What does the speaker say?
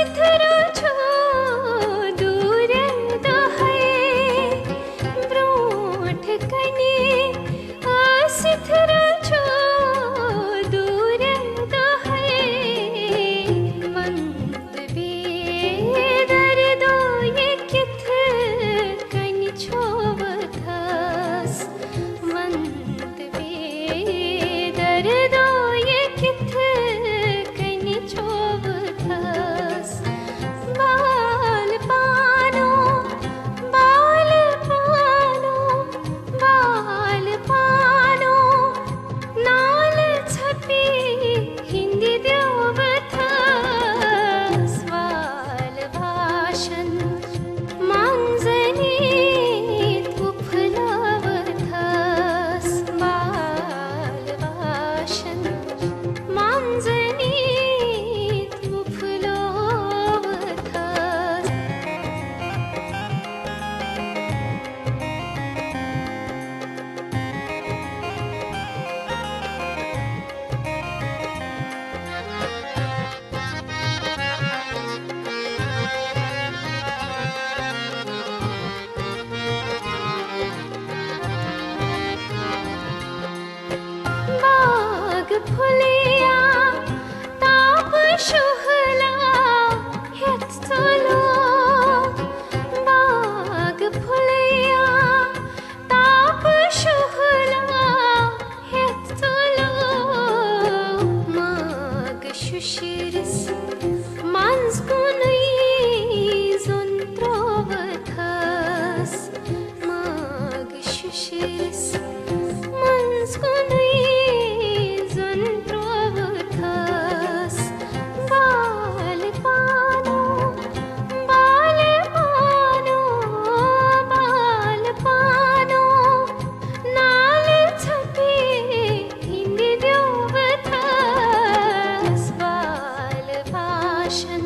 सिथरो छो दूर तो है ब्रोठ कने सिथरो छो दूर तो है मंत बे दर्दो ये किथ कन छो वथास मंत बे दर्दो ये किथ कन छो वथास बाल पानो बाल पानो बाल पानो नाल छपी हिंदी देवथास वाल भाषण मांजनी तुफलावथास बाल भाषण मांजनी तुफलावथास बाग फुलिया ताप शुहला हेत चलो बाग फुलिया ताप शुहला हेत चलो माग शुशिरस मांस कुनई जुंत्रोवथास माग शुशिरस मांस कुनई जुंत्रोवथास बाल पानो बाल पानो बाल पानो नाल छपे हिंदी देवथास बाल भाषण